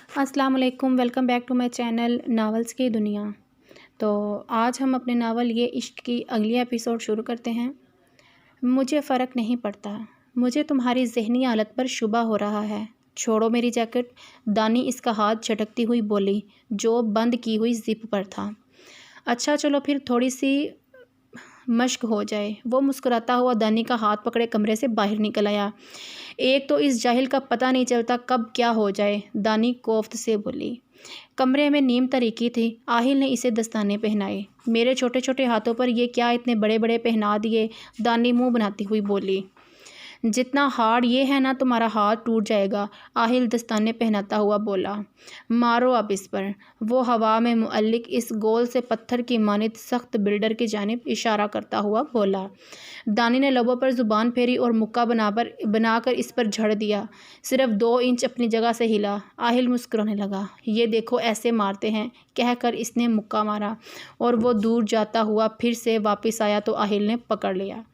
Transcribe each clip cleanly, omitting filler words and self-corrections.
अस्सलाम वालेकुम, welcome back to my channel novels की दुनिया। तो आज हम अपने नावल ये इश्क की अगली एपिसोड शुरू करते हैं। मुझे फ़र्क नहीं पड़ता, मुझे तुम्हारी ज़हनी हालत पर शुबा हो रहा है। छोड़ो मेरी जैकेट। दानी इसका हाथ झटकती हुई बोली, जो बंद की हुई जिप पर था। अच्छा चलो फिर थोड़ी सी मश्क हो जाए। वो मुस्कुराता हुआ दानी का हाथ पकड़े कमरे से बाहर निकल आया। एक तो इस जाहिल का पता नहीं चलता कब क्या हो जाए, दानी कोफ्त से बोली। कमरे में नीम तरीकी थी। आहिल ने इसे दस्ताने पहनाए। मेरे छोटे छोटे हाथों पर ये क्या इतने बड़े बड़े पहना दिए, दानी मुंह बनाती हुई बोली। जितना हार्ड ये है ना, तुम्हारा हाथ टूट जाएगा, आहिल दस्ताने पहनाता हुआ बोला। मारो अब इस पर। वो हवा में मुअल्लिक इस गोल से पत्थर की मानित सख्त बिल्डर की जानिब इशारा करता हुआ बोला। दानी ने लबों पर जुबान फेरी और मुक्का बनाकर इस पर झड़ दिया। सिर्फ 2 इंच अपनी जगह से हिला। आहिल मुस्कुराने लगा। ये देखो ऐसे मारते हैं, कहकर इसने मुक्का मारा और वो दूर जाता हुआ फिर से वापस आया तो आहिल ने पकड़ लिया।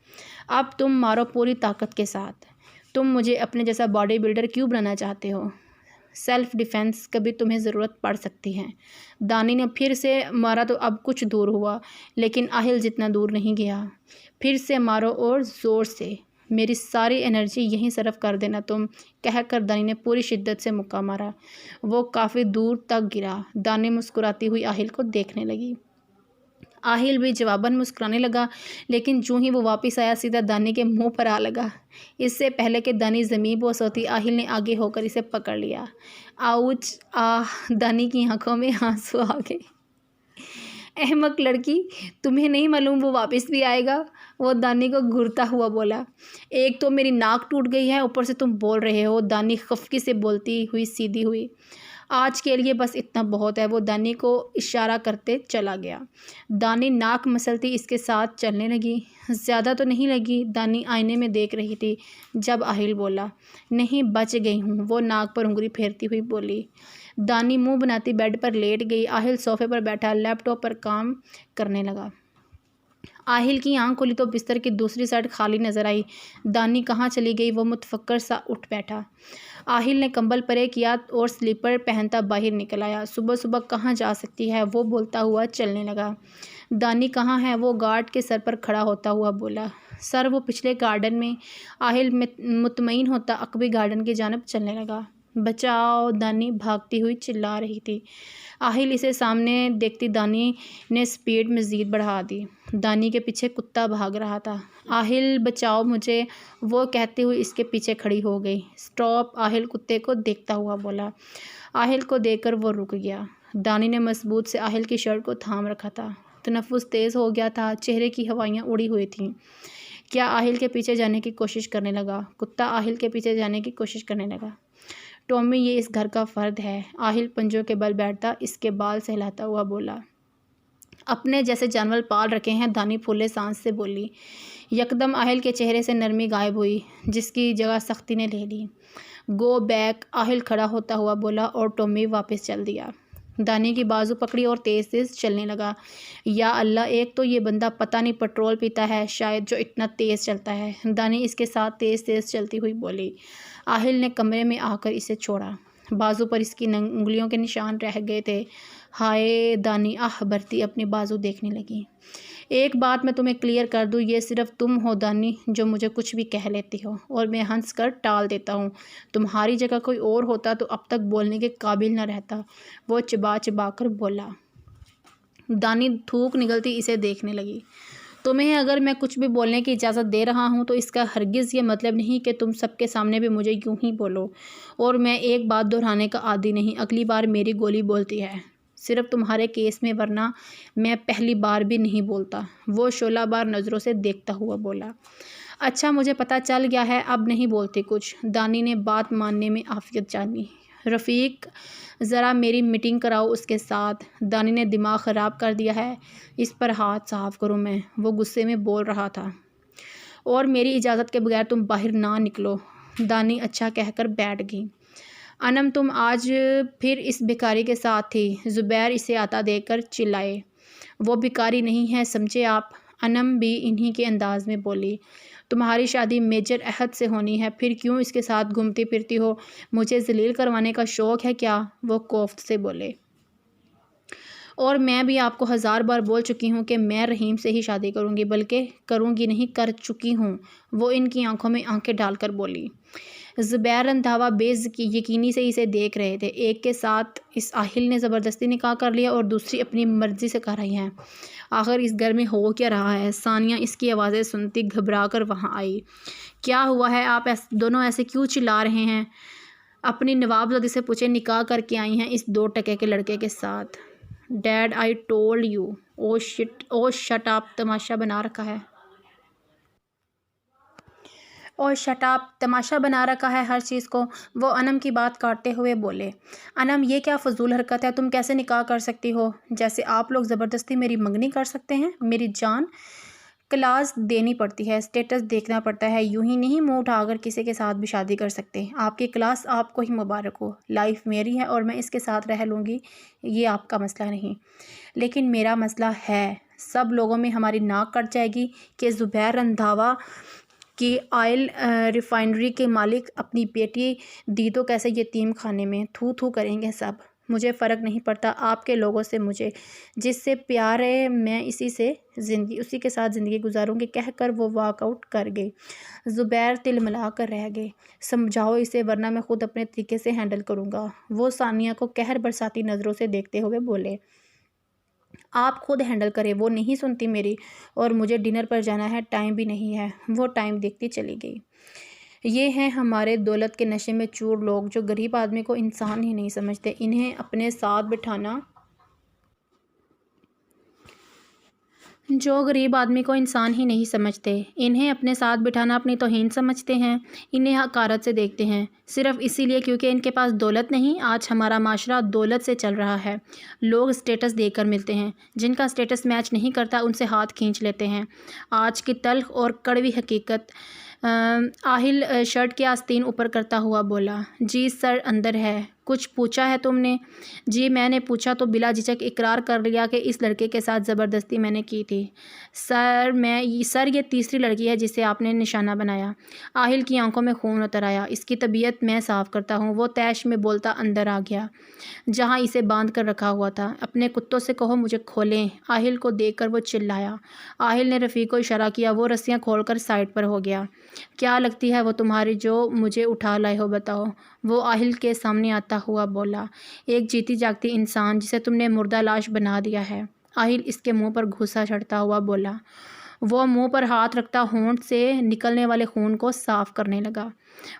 अब तुम मारो पूरी ताकत के साथ। तुम मुझे अपने जैसा बॉडी बिल्डर क्यों बनाना चाहते हो? सेल्फ डिफेंस कभी तुम्हें ज़रूरत पड़ सकती है। दानी ने फिर से मारा तो अब कुछ दूर हुआ, लेकिन आहिल जितना दूर नहीं गया। फिर से मारो और ज़ोर से, मेरी सारी एनर्जी यहीं सर्फ कर देना तुम, कहकर दानी ने पूरी शिद्दत से मुक्का मारा। वो काफ़ी दूर तक गिरा। दानी मुस्कुराती हुई आहिल को देखने लगी। आहिल भी जवाबन मुस्कुराने लगा, लेकिन जूं ही वो वापस आया सीधा दानी के मुंह पर आ लगा। इससे पहले कि दानी ज़मीन पर सोती, आहिल ने आगे होकर इसे पकड़ लिया। आउच! आह! दानी की आंखों में आंसू आ गए। अहमक लड़की, तुम्हें नहीं मालूम वो वापस भी आएगा? वो दानी को घूरता हुआ बोला। एक तो मेरी नाक टूट गई है, ऊपर से तुम बोल रहे हो, दानी खफकी से बोलती हुई सीधी हुई। आज के लिए बस इतना बहुत है, वो दानी को इशारा करते चला गया। दानी नाक मसलती इसके साथ चलने लगी। ज़्यादा तो नहीं लगी, दानी आईने में देख रही थी जब आहिल बोला। नहीं, बच गई हूँ, वो नाक पर उंगली फेरती हुई बोली। दानी मुंह बनाती बेड पर लेट गई। आहिल सोफे पर बैठा लैपटॉप पर काम करने लगा। आहिल की आंख खुली तो बिस्तर की दूसरी साइड खाली नजर आई। दानी कहाँ चली गई, वो मुतफक्कर सा उठ बैठा। आहिल ने कंबल परे किया और स्लीपर पहनता बाहर निकल आया। सुबह सुबह कहाँ जा सकती है, वो बोलता हुआ चलने लगा। दानी कहाँ है, वो गार्ड के सर पर खड़ा होता हुआ बोला। सर, वो पिछले गार्डन में। आहिल मुतमईन होता अकबी गार्डन की जानब चलने लगा। बचाओ! दानी भागती हुई चिल्ला रही थी। आहिल इसे सामने देखती दानी ने स्पीड मज़ीद बढ़ा दी। दानी के पीछे कुत्ता भाग रहा था। आहिल, बचाओ मुझे, वो कहते हुए इसके पीछे खड़ी हो गई। स्टॉप! आहिल कुत्ते को देखता हुआ बोला। आहिल को देखकर वो रुक गया। दानी ने मजबूत से आहिल की शर्ट को थाम रखा था। तनफ्फुस तेज़ हो गया था, चेहरे की हवाइयाँ उड़ी हुई थीं। क्या आहिल के पीछे जाने की कोशिश करने लगा। कुत्ता आहिल के पीछे जाने की कोशिश करने लगा। टॉमी, ये इस घर का फ़र्द है। आहिल पंजों के बल बैठता इसके बाल सहलाता हुआ बोला। अपने जैसे जानवर पाल रखे हैं, दानी फूले सांस से बोली। यकदम आहिल के चेहरे से नरमी गायब हुई, जिसकी जगह सख्ती ने ले ली। Go back! आहिल खड़ा होता हुआ बोला और टॉमी वापस चल दिया। दानी की बाजू पकड़ी और तेज़ तेज़ चलने लगा। या अल्लाह, एक तो ये बंदा पता नहीं पेट्रोल पीता है शायद, जो इतना तेज़ चलता है। दानी इसके साथ तेज़ तेज़ चलती हुई बोली। आहिल ने कमरे में आकर इसे छोड़ा। बाजू पर इसकी उंगलियों के निशान रह गए थे। हाय! दानी आह भरती अपनी बाजू देखने लगी। एक बात मैं तुम्हें क्लियर कर दूँ, ये सिर्फ तुम हो दानी जो मुझे कुछ भी कह लेती हो और मैं हंस कर टाल देता हूँ। तुम्हारी जगह कोई और होता तो अब तक बोलने के काबिल न रहता, वो चिबा चिबा कर बोला। दानी थूक निगलती इसे देखने लगी। तुम्हें अगर मैं कुछ भी बोलने की इजाज़त दे रहा हूँ तो इसका हरगिज़ ये मतलब नहीं कि तुम सबके सामने भी मुझे यूं ही बोलो। और मैं एक बात दोहराने का आदी नहीं, अगली बार मेरी गोली बोलती है, सिर्फ तुम्हारे केस में, वरना मैं पहली बार भी नहीं बोलता। वो शोला बार नज़रों से देखता हुआ बोला। अच्छा, मुझे पता चल गया है, अब नहीं बोलती कुछ। दानी ने बात मानने में आफियत जानी। रफ़ीक, ज़रा मेरी मीटिंग कराओ उसके साथ। दानी ने दिमाग ख़राब कर दिया है, इस पर हाथ साफ़ करूँ मैं, वो गुस्से में बोल रहा था। और मेरी इजाज़त के बगैर तुम बाहर ना निकलो। दानी अच्छा कहकर बैठ गई। अनम, तुम आज फिर इस भिखारी के साथ थी। ज़ुबैर इसे आता देखकर चिल्लाए। वो भिखारी नहीं है, समझे आप? अनम भी इन्हीं के अंदाज में बोली। तुम्हारी शादी मेजर अहद से होनी है, फिर क्यों इसके साथ घूमती फिरती हो? मुझे जलील करवाने का शौक़ है क्या? वो कोफ्त से बोले। और मैं भी आपको 1000 बार बोल चुकी हूँ कि मैं रहीम से ही शादी करूँगी, बल्कि करूँगी नहीं, कर चुकी हूँ। वो इनकी आंखों में आंखें डालकर बोली। ज़ुबैर रंधावा यकीनी से इसे देख रहे थे। एक के साथ इस आहिल ने ज़बरदस्ती निकाह कर लिया और दूसरी अपनी मर्ज़ी से कर रही हैं। आखिर इस घर में हो क्या रहा है? सानिया इसकी आवाज़ें सुनती घबरा कर वहाँ आई। क्या हुआ है? आप दोनों ऐसे क्यों चिल्ला रहे हैं? अपनी नवाबजादी से पूछे। निकाह करके आई हैं इस 2 टके के लड़के के साथ। Dad I told you. Oh shut up, तमाशा बना रखा है। और शट अप, तमाशा बना रखा है हर चीज़ को। वो अनम की बात काटते हुए बोले। अनम, ये क्या फजूल हरकत है? तुम कैसे निकाह कर सकती हो? जैसे आप लोग ज़बरदस्ती मेरी मंगनी कर सकते हैं? मेरी जान, क्लास देनी पड़ती है, स्टेटस देखना पड़ता है, यूं ही नहीं मुंह उठाकर किसी के साथ भी शादी कर सकते। आपकी क्लास आपको ही मुबारक हो। लाइफ मेरी है और मैं इसके साथ रह लूँगी, ये आपका मसला नहीं। लेकिन मेरा मसला है। सब लोगों में हमारी नाक कट जाएगी कि ज़ुबैर रंधावा कि ऑयल रिफाइनरी के मालिक अपनी बेटी दी तो कैसे यतीम खाने में थू थू करेंगे सब। मुझे फ़र्क नहीं पड़ता आपके लोगों से, मुझे जिससे प्यार है मैं उसी के साथ ज़िंदगी गुजारूंगी, कहकर वो वॉकआउट कर गई। ज़ुबैर तिलमिला कर रह गए। समझाओ इसे, वरना मैं ख़ुद अपने तरीके से हैंडल करूँगा। वो सानिया को कहर बरसाती नज़रों से देखते हुए बोले। आप खुद हैंडल करें, वो नहीं सुनती मेरी। और मुझे डिनर पर जाना है, टाइम भी नहीं है। वो टाइम देखती चली गई। ये हैं हमारे दौलत के नशे में चूर लोग जो गरीब आदमी को इंसान ही नहीं समझते। इन्हें अपने साथ बिठाना इन्हें अपने साथ बिठाना अपनी तौहीन समझते हैं। इन्हें हकारत से देखते हैं, सिर्फ इसीलिए क्योंकि इनके पास दौलत नहीं। आज हमारा माशरा दौलत से चल रहा है। लोग स्टेटस देकर मिलते हैं, जिनका स्टेटस मैच नहीं करता उनसे हाथ खींच लेते हैं। आज की तल्ख और कड़वी हकीकत। आहिल शर्ट के आस्तीन ऊपर करता हुआ बोला। जी सर, अंदर है। कुछ पूछा है तुमने? जी मैंने पूछा तो बिला झिझक इकरार कर लिया कि इस लड़के के साथ ज़बरदस्ती मैंने की थी। सर ये तीसरी लड़की है जिसे आपने निशाना बनाया। आहिल की आंखों में खून उतर आया। इसकी तबीयत मैं साफ़ करता हूँ। वो तैश में बोलता अंदर आ गया जहाँ इसे बांध कर रखा हुआ था। अपने कुत्तों से कहो मुझे खोलें। आहिल को देखकर वो चिल्लाया। आहिल ने रफ़ीक को इशारा किया। वो रस्सियाँ खोलकर साइड पर हो गया। क्या लगती है वो तुम्हारी जो मुझे उठा लाए हो, बताओ? वो आहिल के सामने आता हुआ बोला। एक जीती जागती इंसान जिसे तुमने मुर्दा लाश बना दिया है। आहिल इसके मुंह पर घूंसा चढ़ता हुआ बोला। वो मुंह पर हाथ रखता होंठ से निकलने वाले खून को साफ करने लगा।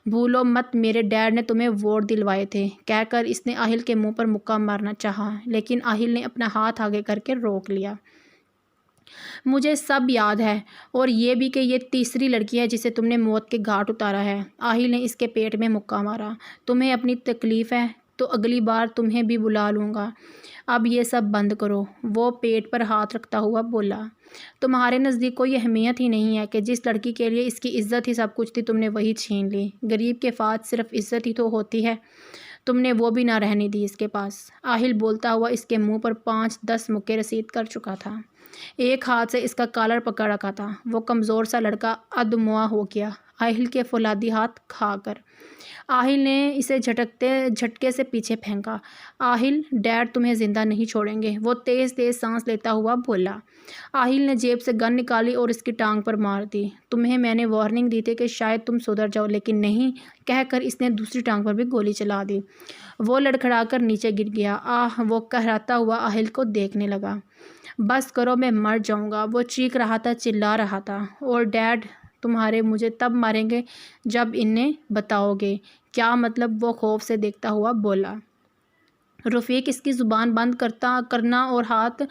भूलो मत, मेरे डैड ने तुम्हें वोट दिलवाए थे, कहकर इसने आहिल के मुंह पर मुक्का मारना चाहा, लेकिन आहिल ने अपना हाथ आगे करके रोक लिया। मुझे सब याद है, और ये भी कि ये तीसरी लड़की है जिसे तुमने मौत के घाट उतारा है। आहिल ने इसके पेट में मुक्का मारा। तुम्हें अपनी तकलीफ़ है तो अगली बार तुम्हें भी बुला लूँगा। अब ये सब बंद करो। वो पेट पर हाथ रखता हुआ बोला। तुम्हारे नज़दीक कोई अहमियत ही नहीं है कि जिस लड़की के लिए इसकी इज़्ज़त ही सब कुछ थी तुमने वही छीन ली। गरीब के पास सिर्फ इज़्ज़त ही तो होती है, तुमने वो भी ना रहने दी इसके पास। आहिल बोलता हुआ इसके मुंह पर 5-10 मुक्के रसीद कर चुका था। एक हाथ से इसका कॉलर पकड़ रखा था। वो कमज़ोर सा लड़का अधमुआ हो गया आहिल के फौलादी हाथ खाकर। आहिल ने इसे झटके से पीछे फेंका। आहिल, डैड तुम्हें ज़िंदा नहीं छोड़ेंगे, वो तेज़ तेज़ सांस लेता हुआ बोला। आहिल ने जेब से गन निकाली और इसकी टांग पर मार दी। तुम्हें मैंने वार्निंग दी थी कि शायद तुम सुधर जाओ, लेकिन नहीं, कहकर इसने दूसरी टांग पर भी गोली चला दी। वो लड़खड़ाकर नीचे गिर गया। वो कहराता हुआ आहिल को देखने लगा। बस करो, मैं मर जाऊंगा, वो चीख रहा था, चिल्ला रहा था। और डैड तुम्हारे मुझे तब मारेंगे जब इन्हें बताओगे। क्या मतलब? वो खौफ से देखता हुआ बोला। रफ़ीक, इसकी ज़ुबान बंद करना और हाथ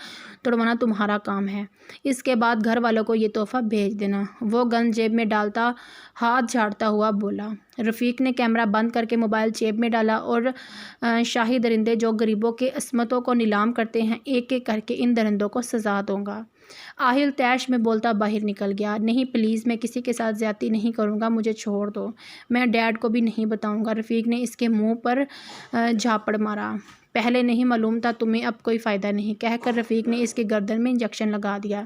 तोड़वाना तुम्हारा काम है। इसके बाद घर वालों को ये तोहफ़ा भेज देना। वो गन जेब में डालता हाथ झाड़ता हुआ बोला। रफ़ीक ने कैमरा बंद करके मोबाइल जेब में डाला और शाही दरिंदे जो गरीबों के अस्मतों को नीलाम करते हैं, एक एक करके इन दरिंदों को सज़ा दूँगा। आहिल तैश में बोलता बाहर निकल गया। नहीं प्लीज़, मैं किसी के साथ ज़्यादती नहीं करूँगा, मुझे छोड़ दो। मैं डैड को भी नहीं बताऊँगा। रफ़ीक ने इसके मुँह पर झापड़ मारा। पहले नहीं मालूम था तुम्हें, अब कोई फ़ायदा नहीं, कहकर रफ़ीक ने इसके गर्दन में इंजेक्शन लगा दिया।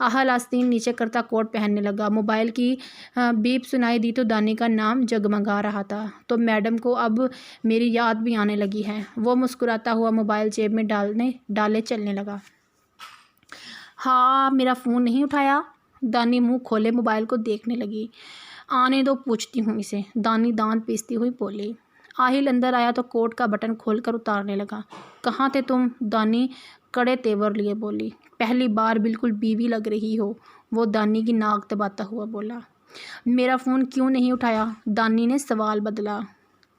आहल आस्तीन नीचे करता कोट पहनने लगा। मोबाइल की बीप सुनाई दी तो दानी का नाम जगमगा रहा था। तो मैडम को अब मेरी याद भी आने लगी है। वो मुस्कुराता हुआ मोबाइल जेब में डाले चलने लगा। हाँ, मेरा फ़ोन नहीं उठाया? दानी मुंह खोले मोबाइल को देखने लगी। आने दो, पूछती हूँ इसे, दानी दांत पीसती हुई बोली। आहिल अंदर आया तो कोट का बटन खोलकर उतारने लगा। कहाँ थे तुम? दानी कड़े तेवर लिए बोली। पहली बार बिल्कुल बीवी लग रही हो, वो दानी की नाक दबाता हुआ बोला। मेरा फ़ोन क्यों नहीं उठाया? दानी ने सवाल बदला।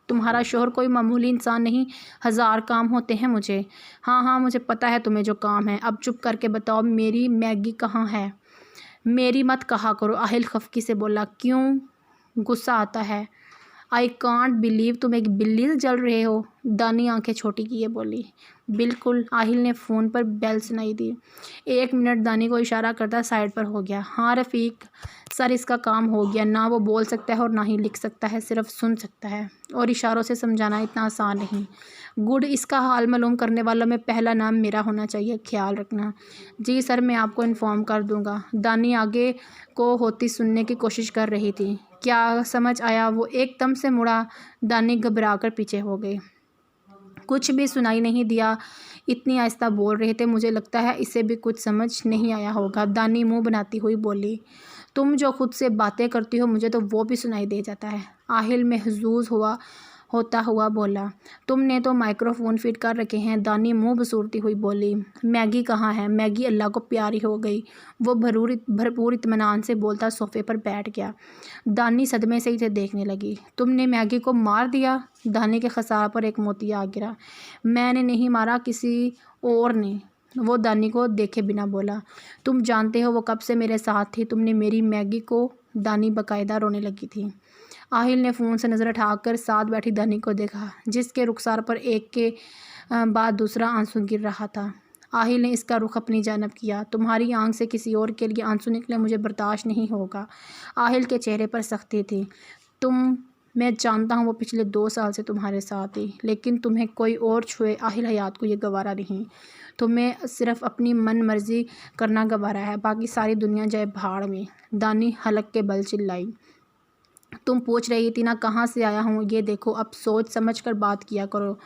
तुम्हारा शोहर कोई मामूली इंसान नहीं, 1000 काम होते हैं मुझे। हाँ हाँ, मुझे पता है तुम्हें जो काम है। अब चुप करके बताओ, मेरी मैगी कहाँ है? मेरी मत कहा करो, आहिल खफकी से बोला। क्यों? गुस्सा आता है। आई कांट बिलीव तुम एक बिल्ली से जल रहे हो, दानी आंखें छोटी किए बोली। बिल्कुल, आहिल ने फ़ोन पर बेल सुनाई दी। 1 मिनट, दानी को इशारा करता साइड पर हो गया। हाँ रफ़ीक सर, इसका काम हो गया। ना वो बोल सकता है और ना ही लिख सकता है, सिर्फ सुन सकता है, और इशारों से समझाना इतना आसान नहीं। गुड, इसका हाल मालूम करने वालों में पहला नाम मेरा होना चाहिए, ख्याल रखना। जी सर, मैं आपको इन्फॉर्म कर दूंगा। दानी आगे को होती सुनने की कोशिश कर रही थी। क्या समझ आया? वो एकदम से मुड़ा। दानी घबरा कर पीछे हो गई। कुछ भी सुनाई नहीं दिया, इतनी आहिस्ता बोल रहे थे, मुझे लगता है इसे भी कुछ समझ नहीं आया होगा, दानी मुंह बनाती हुई बोली। तुम जो खुद से बातें करती हो मुझे तो वो भी सुनाई दे जाता है, आहिल महजूज होता हुआ बोला। तुमने तो माइक्रोफोन फिट कर रखे हैं, दानी मुंह बसूरती हुई बोली। मैगी कहाँ है? मैगी अल्लाह को प्यारी हो गई, वो भरपूर इत्मीनान से बोलता सोफे पर बैठ गया। दानी सदमे से इसे देखने लगी। तुमने मैगी को मार दिया? दानी के खसारा पर एक मोती आ गिरा। मैंने नहीं मारा, किसी और ने, वो दानी को देखे बिना बोला। तुम जानते हो वो कब से मेरे साथ थी, तुमने मेरी मैगी को, दानी बाकायदा रोने लगी थी। आहिल ने फ़ोन से नज़र उठाकर साथ बैठी दानी को देखा, जिसके रुखसार पर एक के बाद दूसरा आंसू गिर रहा था। आहिल ने इसका रुख अपनी जानब किया। तुम्हारी आंख से किसी और के लिए आंसू निकले मुझे बर्दाश्त नहीं होगा। आहिल के चेहरे पर सख्ती थी। मैं जानता हूँ वो पिछले 2 साल से तुम्हारे साथ थी, लेकिन तुम्हें कोई और छुए आहिल हयात को ये गवारा नहीं। तुम्हें सिर्फ अपनी मन मर्जी करना गवारा है, बाकी सारी दुनिया जाए भाड़ में, दानी हलक के बल चिल्लाई। तुम पूछ रही थी ना कहाँ से आया हूँ, ये देखो, अब सोच समझ कर बात किया करो,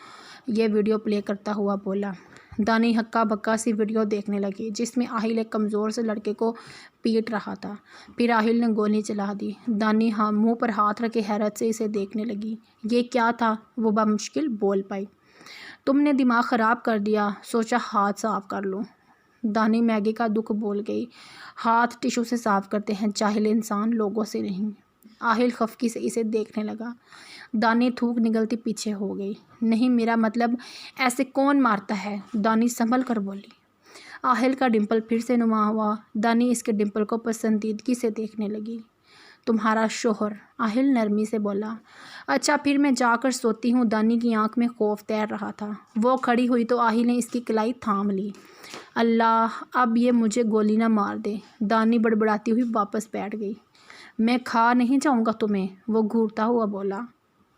ये वीडियो प्ले करता हुआ बोला। दानी हक्का बक्का सी वीडियो देखने लगी, जिसमें आहिल एक कमज़ोर से लड़के को पीट रहा था। फिर आहिल ने गोली चला दी। दानी मुंह पर हाथ रखे हैरत से इसे देखने लगी। ये क्या था? वो बामुश्किल बोल पाई। तुमने दिमाग ख़राब कर दिया, सोचा हाथ साफ कर लूँ। दानी मैगी का दुख बोल गई। हाथ टिशू से साफ करते हैं जाहिल इंसान, लोगों से नहीं। आहिल खफकी से इसे देखने लगा। दानी थूक निगलती पीछे हो गई। नहीं, मेरा मतलब ऐसे कौन मारता है? दानी संभल कर बोली। आहिल का डिंपल फिर से नुमा हुआ। दानी इसके डिंपल को पसंदीदगी से देखने लगी। तुम्हारा शोहर, आहिल नरमी से बोला। अच्छा, फिर मैं जाकर सोती हूँ। दानी की आंख में खौफ तैर रहा था। वो खड़ी हुई तो आहिल ने इसकी कलाई थाम ली। अल्लाह, अब ये मुझे गोली ना मार दे। दानी बड़बड़ाती हुई वापस बैठ गई। मैं खा नहीं जाऊँगा तुम्हें, वो घूरता हुआ बोला।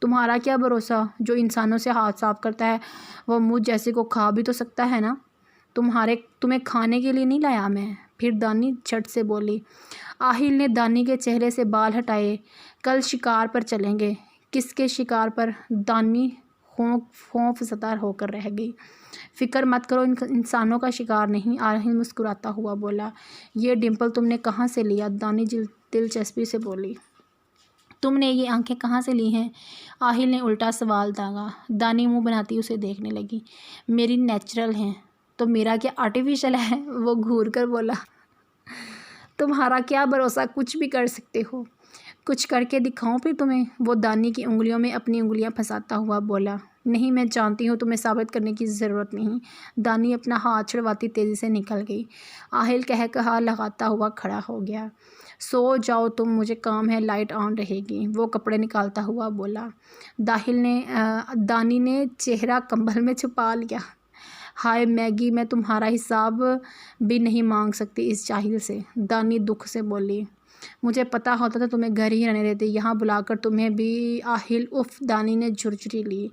तुम्हारा क्या भरोसा, जो इंसानों से हाथ साफ करता है वो मुझ जैसे को खा भी तो सकता है ना। तुम्हें खाने के लिए नहीं लाया मैं, फिर दानी झट से बोली। आहिल ने दानी के चेहरे से बाल हटाए। कल शिकार पर चलेंगे। किसके शिकार पर? दानी खौफ ज़दा होकर रह गई। फ़िक्र मत करो, इंसानों का शिकार नहीं, आहिल मुस्कुराता हुआ बोला। ये डिंपल तुमने कहाँ से लिया? दानी दिलचस्पी से बोली। तुमने ये आंखें कहाँ से ली हैं? आहिल ने उल्टा सवाल दागा। दानी मुंह बनाती उसे देखने लगी। मेरी नेचुरल हैं। तो मेरा क्या आर्टिफिशियल है? वो घूर कर बोला। तुम्हारा क्या भरोसा, कुछ भी कर सकते हो। कुछ करके दिखाऊं फिर तुम्हें? वो दानी की उंगलियों में अपनी उंगलियां फंसाता हुआ बोला। नहीं, मैं जानती हूँ, तुम्हें साबित करने की ज़रूरत नहीं। दानी अपना हाथ छुड़वाती तेज़ी से निकल गई। आहिल कहा लगाता हुआ खड़ा हो गया। सो जाओ तुम, मुझे काम है, लाइट ऑन रहेगी, वो कपड़े निकालता हुआ बोला। दानी ने चेहरा कंबल में छुपा लिया। हाय मैगी, मैं तुम्हारा हिसाब भी नहीं मांग सकती इस जाहिल से, दानी दुख से बोली। मुझे पता होता तो तुम्हें घर ही रहने देती, यहाँ बुलाकर तुम्हें भी। आहिल उफ, दानी ने झुरझुरी ली।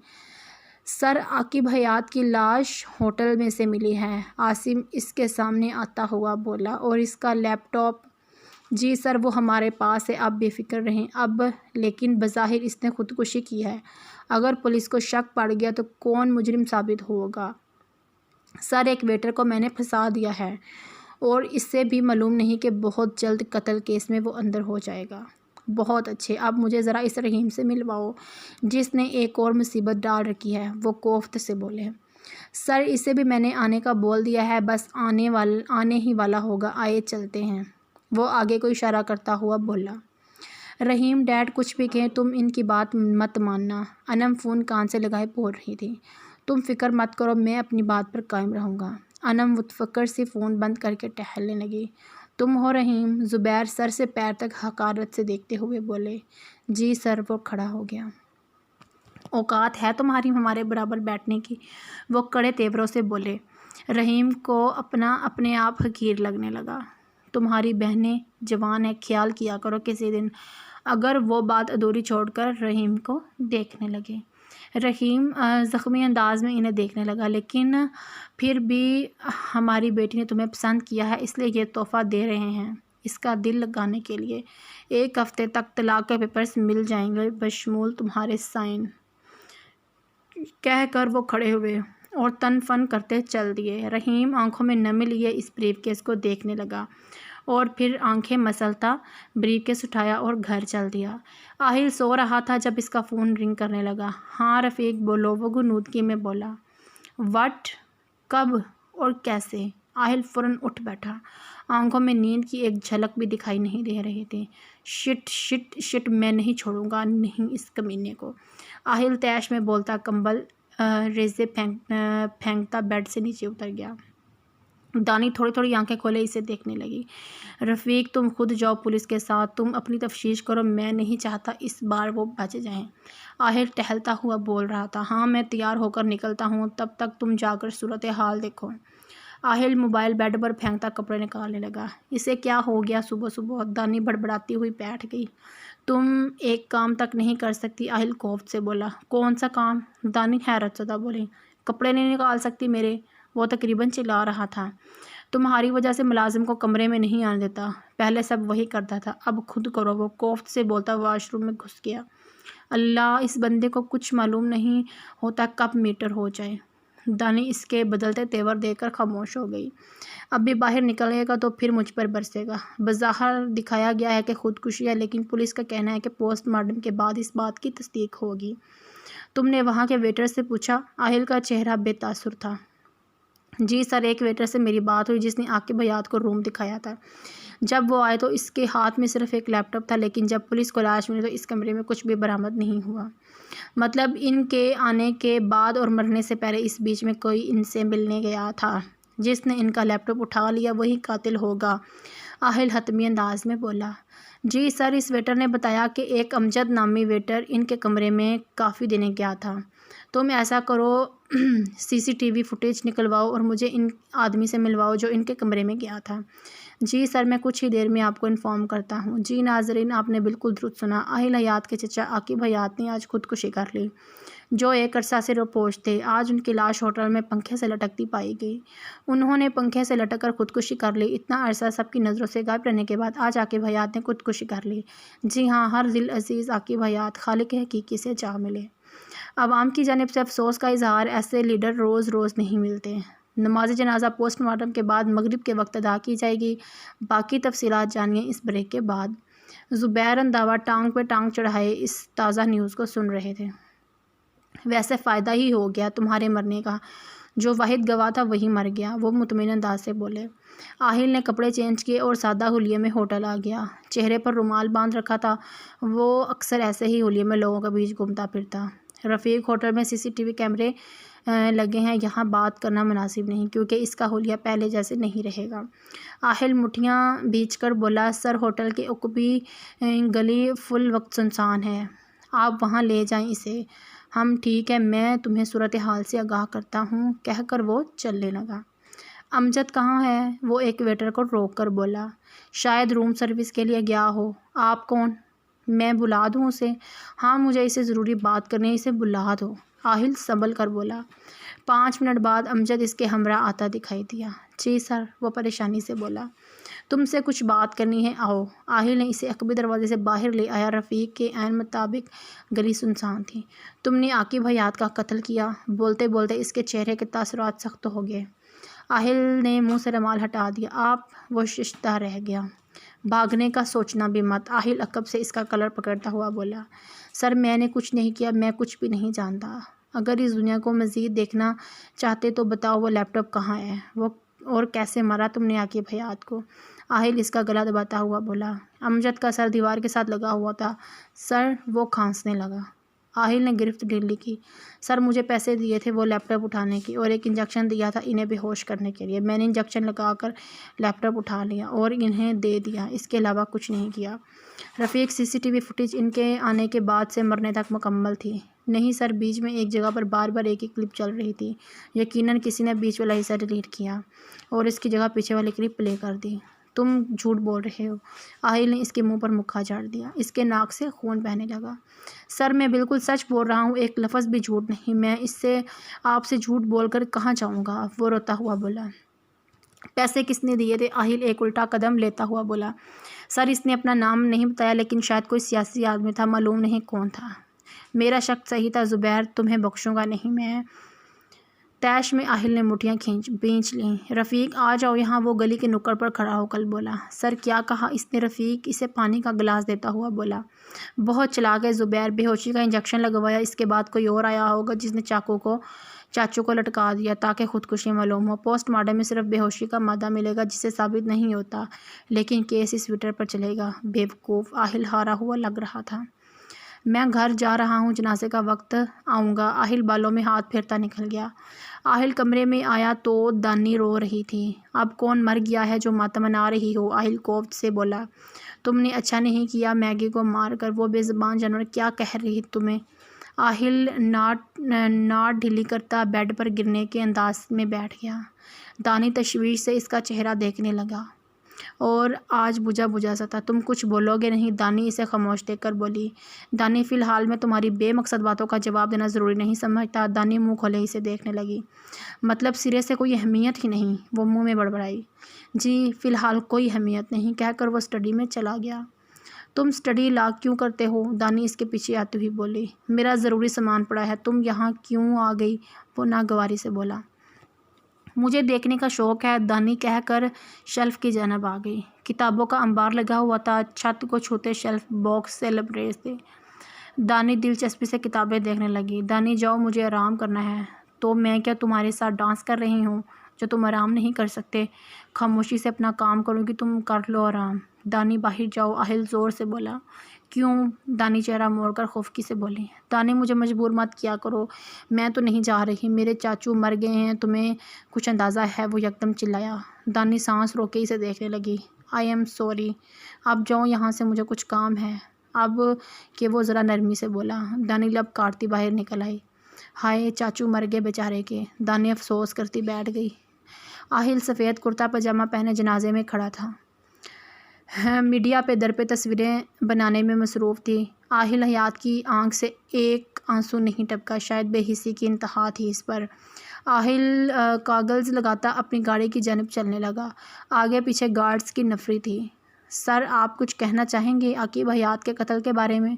سر عاقب حیات کی لاش ہوٹل میں سے ملی ہے، عاصم اس کے سامنے آتا ہوا بولا، اور اس کا لیپ ٹاپ؟ جی سر وہ ہمارے پاس ہے، آپ بے فکر رہیں۔ اب لیکن بظاہر اس نے خودکشی کی ہے، اگر پولیس کو شک پڑ گیا تو کون مجرم ثابت ہوگا؟ سر ایک ویٹر کو میں نے پھنسا دیا ہے، اور اس سے بھی معلوم نہیں کہ بہت جلد قتل کیس میں وہ اندر ہو جائے گا۔ بہت اچھے، اب مجھے ذرا اس رحیم سے ملواؤ جس نے ایک اور مصیبت ڈال رکھی ہے، وہ کوفت سے بولے۔ سر اسے بھی میں نے آنے کا بول دیا ہے، بس آنے ہی والا ہوگا، آئے چلتے ہیں، وہ آگے کو اشارہ کرتا ہوا بولا۔ رحیم ڈیڈ کچھ بھی کہیں تم ان کی بات مت ماننا، انم فون کان سے لگائے بول رہی تھی۔ تم فکر مت کرو، میں اپنی بات پر قائم رہوں گا۔ انم متفکر سی فون بند کر کے ٹہلنے لگی۔ تم ہو رحیم؟ زبیر سر سے پیر تک حقارت سے دیکھتے ہوئے بولے۔ جی سر، وہ کھڑا ہو گیا۔ اوقات ہے تمہاری ہمارے برابر بیٹھنے کی؟ وہ کڑے تیوروں سے بولے۔ رحیم کو اپنے آپ حقیر لگنے لگا۔ تمہاری بہنیں جوان ہیں، خیال کیا کرو کسی دن، اگر وہ بات ادھوری چھوڑ کر رحیم کو دیکھنے لگے۔ رحیم زخمی انداز میں انہیں دیکھنے لگا۔ لیکن پھر بھی ہماری بیٹی نے تمہیں پسند کیا ہے، اس لیے یہ تحفہ دے رہے ہیں، اس کا دل لگانے کے لیے۔ 1 ہفتے تک طلاق کے پیپرز مل جائیں گے، بشمول تمہارے سائن۔ کہہ کر وہ کھڑے ہوئے اور تن فن کرتے چل دیے۔ رحیم آنکھوں میں نمی لیے اس بریف کیس کو دیکھنے لگا، اور پھر آنکھیں مسلتا بریف کیس اٹھایا اور گھر چل دیا۔ آہل سو رہا تھا جب اس کا فون رنگ کرنے لگا۔ ہاں رفیق بولو، وہ غنودگی میں بولا۔ وٹ؟ کب اور کیسے؟ آہل فوراً اٹھ بیٹھا، آنکھوں میں نیند کی ایک جھلک بھی دکھائی نہیں دے رہی تھی۔ شٹ شٹ شٹ، میں نہیں چھوڑوں گا، نہیں اس کمینے کو، آہل تیش میں بولتا کمبل ریزے پھینکتا بیڈ سے نیچے اتر گیا۔ دانی تھوڑی تھوڑی آنکھیں کھولے اسے دیکھنے لگی۔ رفیق تم خود جاؤ پولیس کے ساتھ، تم اپنی تفتیش کرو، میں نہیں چاہتا اس بار وہ بچ جائیں۔ آہل ٹہلتا ہوا بول رہا تھا۔ ہاں میں تیار ہو کر نکلتا ہوں، تب تک تم جا کر صورتحال دیکھو۔ آہل موبائل بیڈ پر پھینکتا کپڑے نکالنے لگا۔ اسے کیا ہو گیا صبح صبح؟ دانی بڑبڑاتی ہوئی بیٹھ گئی۔ تم ایک کام تک نہیں کر سکتی؟ آہل کوفت سے بولا۔ کون سا کام؟ دانی حیرت زدہ بولی۔ کپڑے نہیں نکال سکتی میرے؟ وہ تقریباً چلا رہا تھا۔ تمہاری وجہ سے ملازم کو کمرے میں نہیں آنے دیتا، پہلے سب وہی کرتا تھا، اب خود کرو، وہ کوفت سے بولتا واش روم میں گھس گیا۔ اللہ، اس بندے کو کچھ معلوم نہیں ہوتا کب میٹر ہو جائے۔ دانی اس کے بدلتے تیور دیکھ کر خاموش ہو گئی۔ اب بھی باہر نکلے گا تو پھر مجھ پر برسے گا۔ بظاہر دکھایا گیا ہے کہ خودکشی ہے، لیکن پولیس کا کہنا ہے کہ پوسٹ مارٹم کے بعد اس بات کی تصدیق ہوگی۔ تم نے وہاں کے ویٹر سے پوچھا؟ آہل کا چہرہ بے تاثر تھا۔ جی سر، ایک ویٹر سے میری بات ہوئی جس نے عاقب حیات کو روم دکھایا تھا۔ جب وہ آئے تو اس کے ہاتھ میں صرف ایک لیپ ٹاپ تھا، لیکن جب پولیس کو لاش ملی تو اس کمرے میں کچھ بھی برآمد نہیں ہوا۔ مطلب ان کے آنے کے بعد اور مرنے سے پہلے اس بیچ میں کوئی ان سے ملنے گیا تھا، جس نے ان کا لیپ ٹاپ اٹھا لیا وہی قاتل ہوگا، آہل حتمی انداز میں بولا۔ جی سر، اس ویٹر نے بتایا کہ ایک امجد نامی ویٹر ان کے کمرے میں کافی دینے گیا تھا۔ تم ایسا کرو، CCTV فوٹیج نکلواؤ اور مجھے ان آدمی سے ملواؤ جو ان کے کمرے میں گیا تھا۔ جی سر، میں کچھ ہی دیر میں آپ کو انفارم کرتا ہوں۔ جی ناظرین، آپ نے بالکل درست سنا، آہل حیات کے چچا عاقب حیات نے آج خودکشی کر لی، جو ایک عرصہ سے روپوش تھے۔ آج ان کی لاش ہوٹل میں پنکھے سے لٹکتی پائی گئی۔ انہوں نے پنکھے سے لٹک کر خودکشی کر لی۔ اتنا عرصہ سب کی نظروں سے غائب رہنے کے بعد آج عاقب حیات نے خودکشی کر لی۔ جی ہاں، ہر دل عزیز عاقب حیات خالق حقیقی سے جا ملے۔ عوام کی جانب سے افسوس کا اظہار، ایسے لیڈر روز روز نہیں ملتے۔ نماز جنازہ پوسٹ مارٹم کے بعد مغرب کے وقت ادا کی جائے گی۔ باقی تفصیلات جانیے اس بریک کے بعد۔ زبیر انداوا ٹانگ پہ ٹانگ چڑھائے اس تازہ نیوز کو سن رہے تھے۔ ویسے فائدہ ہی ہو گیا تمہارے مرنے کا، جو واحد گواہ تھا وہی مر گیا، وہ مطمئن انداز سے بولے۔ آہل نے کپڑے چینج کیے اور سادہ حلیے میں ہوٹل آ گیا۔ چہرے پر رومال باندھ رکھا تھا، وہ اکثر ایسے ہی حلیے میں لوگوں کے بیچ گھومتا پھرتا۔ رفیق، ہوٹل میں CCTV کیمرے لگے ہیں، یہاں بات کرنا مناسب نہیں، کیونکہ اس کا حلیہ پہلے جیسے نہیں رہے گا۔ آہل مٹھیاں بھیج کر بولا۔ سر، ہوٹل کی عقبی گلی فل وقت سنسان ہے، آپ وہاں لے جائیں اسے۔ ہم ٹھیک ہے، میں تمہیں صورتحال سے آگاہ کرتا ہوں، کہہ کر وہ چلنے لگا۔ امجد کہاں ہے؟ وہ ایک ویٹر کو روک کر بولا۔ شاید روم سروس کے لیے گیا ہو۔ آپ کون؟ میں بلا دوں اسے؟ ہاں، مجھے اسے ضروری بات کرنی ہے، اسے بلا دو۔ आहिल संभल कर बोला। 5 मिनट बाद अमजद इसके हमरा आता दिखाई दिया। जी सर, वो परेशानी से बोला। तुमसे कुछ बात करनी है, आओ। आहिल ने इसे अकबी दरवाजे से बाहर ले आया। रफ़ीक के ऐन मुताबिक गली सुनसान थी। तुमने आकिब हयात का कत्ल किया? बोलते बोलते इसके चेहरे के तासुरात सख्त हो गए। आहिल ने मुंह से रुमाल हटा दिया। आप, वो शिश्ता रह गया। भागने का सोचना भी मत। आहिल अकब से इसका कलर पकड़ता हुआ बोला। सर, मैंने कुछ नहीं किया, मैं कुछ भी नहीं जानता। अगर इस दुनिया को मज़ीद देखना चाहते तो बताओ वो लैपटॉप कहाँ है, वो और कैसे मारा तुमने आकिब हयात को? आहिल इसका गला दबाता हुआ बोला। अमजद का सर दीवार के साथ लगा हुआ था। सर, वो खांसने लगा। आहिल ने गिरफ्त ढीली की। सर, मुझे पैसे दिए थे वो लैपटॉप उठाने की, और एक इंजेक्शन दिया था इन्हें बेहोश करने के लिए। मैंने इंजेक्शन लगाकर लैपटॉप उठा लिया और इन्हें दे दिया, इसके अलावा कुछ नहीं किया। रफ़ीक, सीसीटीवी फुटेज इनके आने के बाद से मरने तक मुकम्मल थी? नहीं सर, बीच में एक जगह पर बार बार एक ही क्लिप चल रही थी। यकीनन किसी ने बीच वाला हिस्सा डिलीट किया और इसकी जगह पीछे वाली क्लिप प्ले कर दी। तुम झूठ बोल रहे हो। आहिल ने इसके मुंह पर मुक्का झाड़ दिया। इसके नाक से खून बहने लगा। सर, मैं बिल्कुल सच बोल रहा हूँ, एक लफ्ज़ भी झूठ नहीं। मैं इससे आपसे झूठ बोलकर कहाँ जाऊँगा? वो रोता हुआ बोला। पैसे किसने दिए थे? आहिल एक उल्टा कदम लेता हुआ बोला। सर, इसने अपना नाम नहीं बताया, लेकिन शायद कोई सियासी आदमी था, मालूम नहीं कौन था। मेरा शक सही था ज़ुबैर, तुम्हें बख्शूंगा नहीं मैं। तैश में आहिल ने मुठियाँ खींच लीं। रफ़ीक, आ जाओ यहाँ, वो गली के नुक्कड़ पर खड़ा होकर बोला। सर, क्या कहा इसने? रफ़ीक इसे पानी का गिलास देता हुआ बोला। बहुत चालाक है ज़ुबैर, बेहोशी का इंजेक्शन लगवाया, इसके बाद कोई और आया होगा जिसने चाचू को लटका दिया ताकि खुदकुशी मालूम हो। पोस्टमार्टम में सिर्फ बेहोशी का मादा मिलेगा जिससे साबित नहीं होता, लेकिन केस इस ट्विटर पर चलेगा। बेवकूफ़, आहिल हारा हुआ लग रहा था। मैं घर जा रहा हूँ, जनाजे का वक्त आऊँगा। आहिल बालों में हाथ फेरता निकल गया। आहिल कमरे में आया तो दानी रो रही थी। अब कौन मर गया है जो मातम मना रही हो? आहिल कोफ्त से बोला। तुमने अच्छा नहीं किया मैगी को मार कर, वो बेज़बान जानवर क्या कह रही तुम्हें? आहिल नाट ढीली करता बेड पर गिरने के अंदाज में बैठ गया। दानी तशवीश से इसका चेहरा देखने लगा और आज बुझा बुझा सा था। तुम कुछ बोलोगे नहीं? दानी इसे खामोश देखकर बोली। दानी, फ़िलहाल मैं तुम्हारी बेमकसद बातों का जवाब देना ज़रूरी नहीं समझता। दानी मुंह खोले इसे देखने लगी। मतलब सिरे से कोई अहमियत ही नहीं? वो मुंह में बड़बड़ाई। जी, फ़िलहाल कोई अहमियत नहीं, कहकर वो स्टडी में चला गया। तुम स्टडी लॉक क्यों करते हो? दानी इसके पीछे आती हुई बोली। मेरा ज़रूरी सामान पड़ा है, तुम यहाँ क्यों आ गई? वो नागवारी से बोला। मुझे देखने का शौक़ है, दानी कहकर शेल्फ़ की जानब आ गई। किताबों का अंबार लगा हुआ था, छत को छूते शेल्फ़ बॉक्स से लबरेज थे। दानी दिलचस्पी से किताबें देखने लगी। दानी, जाओ, मुझे आराम करना है। तो मैं क्या तुम्हारे साथ डांस कर रही हूँ जो तुम आराम नहीं कर सकते? खामोशी से अपना काम करूँगी, तुम कर लो आराम। दानी, बाहर जाओ, आहिल ज़ोर से बोला। क्यों? दानी चेहरा मोड़कर खौफकी से बोली। दानी, मुझे मजबूर मत किया करो, मैं तो नहीं जा रही। मेरे चाचू मर गए हैं, तुम्हें कुछ अंदाज़ा है? वो यकदम चिल्लाया। दानी सांस रोके इसे देखने लगी। आई एम सॉरी, आप जाओ यहाँ से, मुझे कुछ काम है। अब कि वो ज़रा नरमी से बोला। दानी लब काटती बाहर निकल आई। हाय, चाचू मर गए बेचारे के। दानी अफसोस करती बैठ गई। आहिल सफ़ेद कुर्ता पजामा पहने जनाजे में खड़ा था। मीडिया पे दर पे तस्वीरें बनाने में मसरूफ़ थी। आहिल हयात की आंख से एक आंसू नहीं टपका, शायद बेहिसी की इंतहा थी इस पर। आहिल कागज़ लगाता अपनी गाड़ी की जानिब चलने लगा। आगे पीछे गार्ड्स की नफरी थी। सर, आप कुछ कहना चाहेंगे आकिब हयात के कत्ल के बारे में,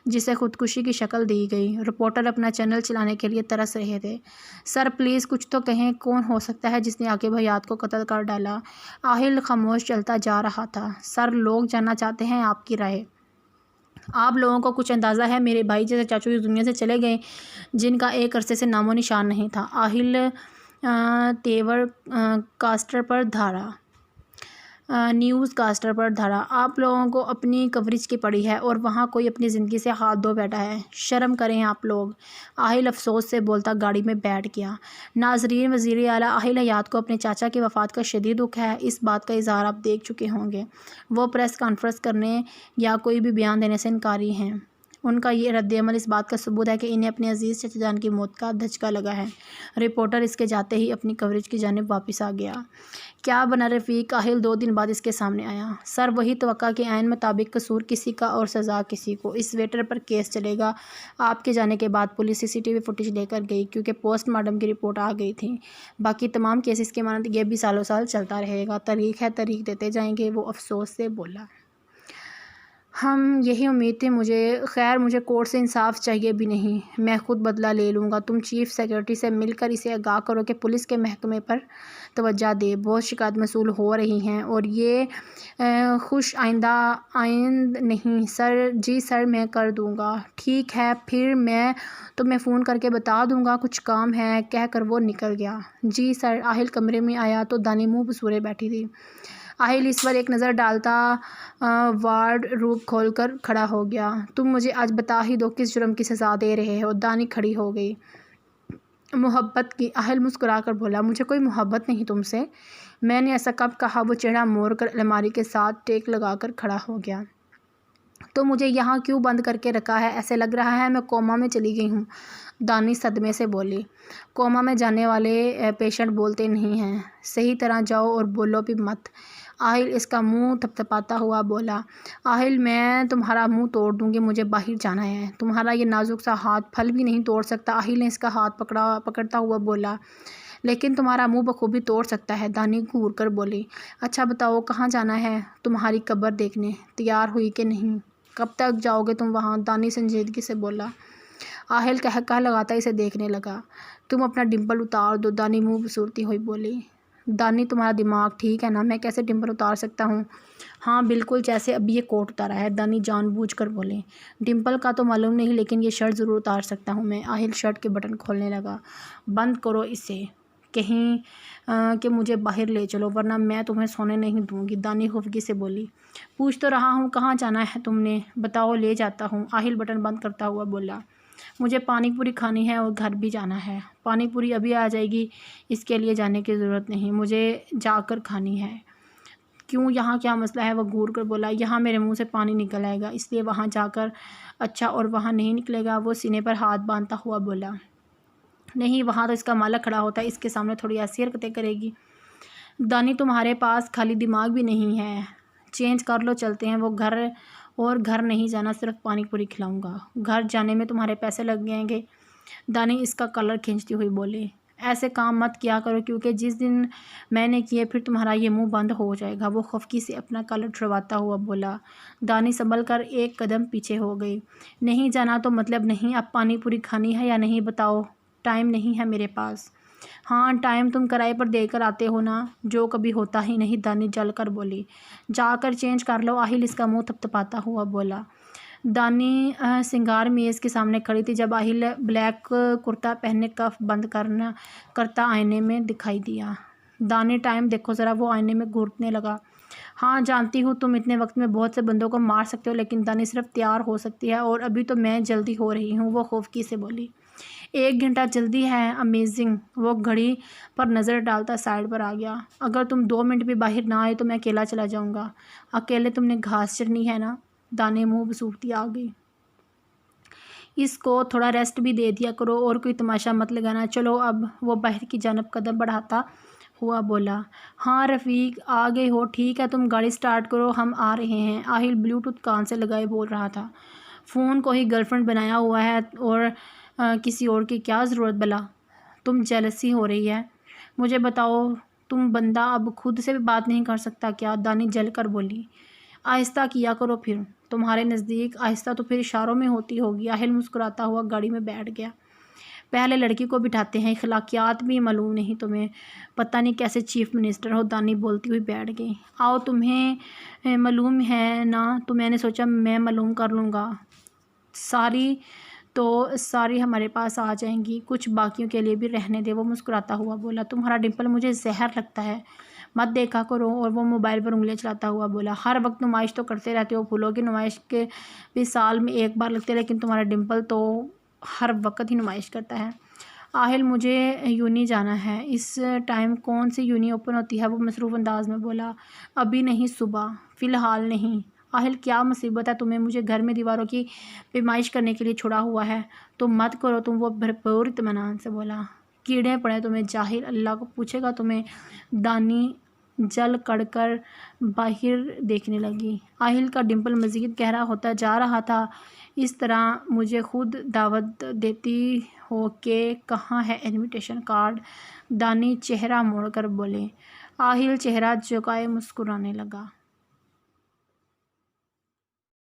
जिसे खुदकुशी की शक्ल दी गई? रिपोर्टर अपना चैनल चलाने के लिए तरस रहे थे। सर, प्लीज़ कुछ तो कहें, कौन हो सकता है जिसने आकिब हयात को कत्ल कर डाला? आहिल खामोश चलता जा रहा था। सर, लोग जानना चाहते हैं आपकी राय। आप लोगों को कुछ अंदाज़ा है? मेरे भाई जैसे चाचू इस दुनिया से चले गए, जिनका एक अरसे से नामो निशान नहीं था। आहिल तेवर कास्टर पर धारा न्यूज़ कास्टर पर धरा। आप लोगों को अपनी कवरेज की पड़ी है और वहाँ कोई अपनी ज़िंदगी से हाथ धो बैठा है। शर्म करें आप लोग। आहिल अफसोस से बोलता गाड़ी में बैठ गया। नाज़रीन, वज़ीर आला आहिल हयात को अपने चाचा की वफ़ात का शदीद दुख है। इस बात का इज़हार आप देख चुके होंगे। वो प्रेस कॉन्फ्रेंस करने या कोई भी बयान देने से इनकारी हैं। ان کا یہ رد عمل اس بات کا ثبوت ہے کہ انہیں اپنے عزیز چچا جان کی موت کا دھچکا لگا ہے۔ رپورٹر اس کے جاتے ہی اپنی کوریج کی جانب واپس آ گیا۔ کیا بنا رفیق؟ آہل 2 دن بعد اس کے سامنے آیا۔ سر، وہی توقع کے عین مطابق قصور کسی کا اور سزا کسی کو۔ اس ویٹر پر کیس چلے گا۔ آپ کے جانے کے بعد پولیس CCTV فوٹیج لے کر گئی کیونکہ پوسٹ مارٹم کی رپورٹ آ گئی تھی۔ باقی تمام کیسز کے مانند یہ بھی سالوں سال چلتا رہے گا۔ تاریخ ہے، تاریخ دیتے جائیں گے، وہ افسوس سے بولا۔ ہم یہی امید تھی مجھے۔ خیر، مجھے کورٹ سے انصاف چاہیے بھی نہیں، میں خود بدلہ لے لوں گا۔ تم چیف سیکرٹری سے مل کر اسے آگاہ کرو کہ پولیس کے محکمے پر توجہ دے۔ بہت شکایت موصول ہو رہی ہیں اور یہ خوش آئند نہیں۔ سر، جی سر، میں کر دوں گا۔ ٹھیک ہے، پھر میں تمہیں فون کر کے بتا دوں گا، کچھ کام ہے، کہہ کر وہ نکل گیا۔ جی سر۔ آہل کمرے میں آیا تو دانی منہ بسورے بیٹھی تھی۔ آہل اس پر ایک نظر ڈالتا وارڈ روب کھول کر کھڑا ہو گیا۔ تم مجھے آج بتا ہی دو کس جرم کی سزا دے رہے ہو۔ دانی کھڑی ہو گئی۔ محبت کی، آہل مسکرا کر بولا۔ مجھے کوئی محبت نہیں تم سے۔ میں نے ایسا کب کہا؟ وہ چہرہ موڑ کر الماری کے ساتھ ٹیک لگا کر کھڑا ہو گیا۔ تو مجھے یہاں کیوں بند کر کے رکھا ہے؟ ایسے لگ رہا ہے میں کوما میں چلی گئی ہوں۔ دانی صدمے سے بولی۔ کوما میں جانے والے پیشنٹ بولتے نہیں ہیں۔ صحیح طرح جاؤ اور بولو بھی مت۔ آہل اس کا منہ تھپتھپاتا ہوا بولا۔ آہل، میں تمہارا منہ توڑ دوں گی، مجھے باہر جانا ہے۔ تمہارا یہ نازک سا ہاتھ پھل بھی نہیں توڑ سکتا۔ آہل نے اس کا ہاتھ پکڑتا ہوا بولا۔ لیکن تمہارا منہ بخوبی توڑ سکتا ہے، دانی گھور کر بولی۔ اچھا بتاؤ کہاں جانا ہے؟ تمہاری قبر دیکھنے۔ تیار ہوئی کہ نہیں؟ کب تک جاؤ گے تم وہاں؟ دانی سنجیدگی سے بولا۔ آہل قہقہہ لگاتا اسے دیکھنے لگا۔ تم اپنا ڈمپل اتار دو، دانی منہ بسورتی ہوئی بولی۔ دانی، تمہارا دماغ ٹھیک ہے نا؟ میں کیسے ڈمپل اتار سکتا ہوں؟ ہاں بالکل، جیسے ابھی یہ کوٹ اتارا ہے، دانی جان بوجھ کر بولے۔ ڈمپل کا تو معلوم نہیں، لیکن یہ شرٹ ضرور اتار سکتا ہوں میں۔ آہل شرٹ کے بٹن کھولنے لگا۔ بند کرو اسے، کہیں کہ مجھے باہر لے چلو ورنہ میں تمہیں سونے نہیں دوں گی، دانی خفگی سے بولی۔ پوچھ تو رہا ہوں کہاں جانا ہے تم نے؟ بتاؤ، لے جاتا ہوں۔ آہل بٹن بند کرتا ہوا بولا۔ مجھے پانی پوری کھانی ہے اور گھر بھی جانا ہے۔ پانی پوری ابھی آ جائے گی، اس کے لیے جانے کی ضرورت نہیں، مجھے جا کر کھانی ہے۔ کیوں، یہاں کیا مسئلہ ہے؟ وہ گھور کر بولا۔ یہاں میرے منہ سے پانی نکل آئے گا، اس لیے وہاں جا کر۔ اچھا، اور وہاں نہیں نکلے گا؟ وہ سینے پر ہاتھ باندھتا ہوا بولا۔ نہیں، وہاں تو اس کا مالک کھڑا ہوتا ہے، اس کے سامنے تھوڑی ایسی حرکتیں کرے گی۔ دانی، تمہارے پاس خالی دماغ بھی نہیں ہے۔ چینج کر لو، چلتے ہیں۔ وہ گھر نہیں جانا، صرف پانی پوری کھلاؤں گا۔ گھر جانے میں تمہارے پیسے لگ جائیں گے، دانی اس کا کلر کھینچتی ہوئی بولی۔ ایسے کام مت کیا کرو کیونکہ جس دن میں نے کیے پھر تمہارا یہ منہ بند ہو جائے گا، وہ خفگی سے اپنا کلر چھڑواتا ہوا بولا۔ دانی سنبھل کر ایک قدم پیچھے ہو گئی۔ نہیں جانا تو مطلب نہیں؟ اب پانی پوری کھانی ہے یا نہیں بتاؤ؟ ٹائم نہیں ہے میرے پاس۔ ہاں، ٹائم تم کرائے پر دے کر آتے ہو نا، جو کبھی ہوتا ہی نہیں، دانی جل کر بولی۔ جا کر چینج کر لو، آہل اس کا منہ تھپتھپاتا ہوا بولا۔ دانی سنگار میز کے سامنے کھڑی تھی جب آہل بلیک کرتا پہنے کف بند کرتا آئینے میں دکھائی دیا۔ دانی، ٹائم دیکھو ذرا، وہ آئینے میں گھورنے لگا۔ ہاں جانتی ہوں تم اتنے وقت میں بہت سے بندوں کو مار سکتے ہو، لیکن دانی صرف تیار ہو سکتی ہے اور ابھی تو میں جلدی ہو رہی ہوں، وہ خوفگی سے بولی۔ 1 گھنٹہ جلدی ہے؟ امیزنگ۔ وہ گھڑی پر نظر ڈالتا سائڈ پر آ گیا۔ اگر تم 2 منٹ بھی باہر نہ آئے تو میں اکیلا چلا جاؤں گا۔ اکیلے تم نے گھاس چرنی ہے نا؟ دانی منہ بسورتی آ گئی۔ اس کو تھوڑا ریسٹ بھی دے دیا کرو اور کوئی تماشا مت لگانا۔ چلو اب، وہ باہر کی جانب قدم بڑھاتا ہوا بولا۔ ہاں رفیق، آ گئے ہو؟ ٹھیک ہے، تم گاڑی سٹارٹ کرو، ہم آ رہے ہیں۔ آہل بلوٹوتھ کان سے لگائے بول رہا تھا۔ فون کو ہی گرل فرینڈ بنایا ہوا ہے اور کسی اور کی کیا ضرورت بلا؟ تم جیلسی ہو رہی ہے؟ مجھے بتاؤ، تم بندہ اب خود سے بھی بات نہیں کر سکتا کیا؟ دانی جل کر بولی۔ آہستہ کیا کرو پھر، تمہارے نزدیک آہستہ تو پھر اشاروں میں ہوتی ہوگی۔ آہل مسکراتا ہوا گاڑی میں بیٹھ گیا۔ پہلے لڑکی کو بٹھاتے ہیں، اخلاقیات بھی معلوم نہیں تمہیں، پتہ نہیں کیسے چیف منسٹر ہو، دانی بولتی ہوئی بیٹھ گئی۔ آؤ، تمہیں معلوم ہے نا، تو میں نے سوچا میں معلوم کر لوں گا۔ ساری ہمارے پاس آ جائیں گی، کچھ باقیوں کے لیے بھی رہنے دے، وہ مسکراتا ہوا بولا۔ تمہارا ڈمپل مجھے زہر لگتا ہے، مت دیکھا کرو، اور وہ موبائل پر انگلیاں چلاتا ہوا بولا۔ ہر وقت نمائش تو کرتے رہتے ہو، پھولوں کی نمائش کے بھی سال میں 1 بار لگتے، لیکن تمہارا ڈمپل تو ہر وقت ہی نمائش کرتا ہے۔ آہل، مجھے یونی جانا ہے۔ اس ٹائم کون سی یونی اوپن ہوتی ہے؟ وہ مصروف انداز میں بولا۔ ابھی نہیں، صبح، فی الحال نہیں۔ آہل کیا مصیبت ہے تمہیں مجھے گھر میں دیواروں کی پیمائش کرنے کے لیے چھڑا ہوا ہے؟ تم مت کرو تم، وہ بھرپور اطمینان سے بولا۔ کیڑے پڑے تمہیں جاہل، اللہ کو پوچھے گا تمہیں۔ دانی جل کڑ کر باہر دیکھنے لگی۔ آہل کا ڈمپل مزید گہرا ہوتا جا رہا تھا۔ اس طرح مجھے خود دعوت دیتی ہو کہ کہاں ہے انویٹیشن کارڈ؟ دانی چہرہ موڑ کر بولے۔ آہل چہرہ جھکائے مسکرانے لگا۔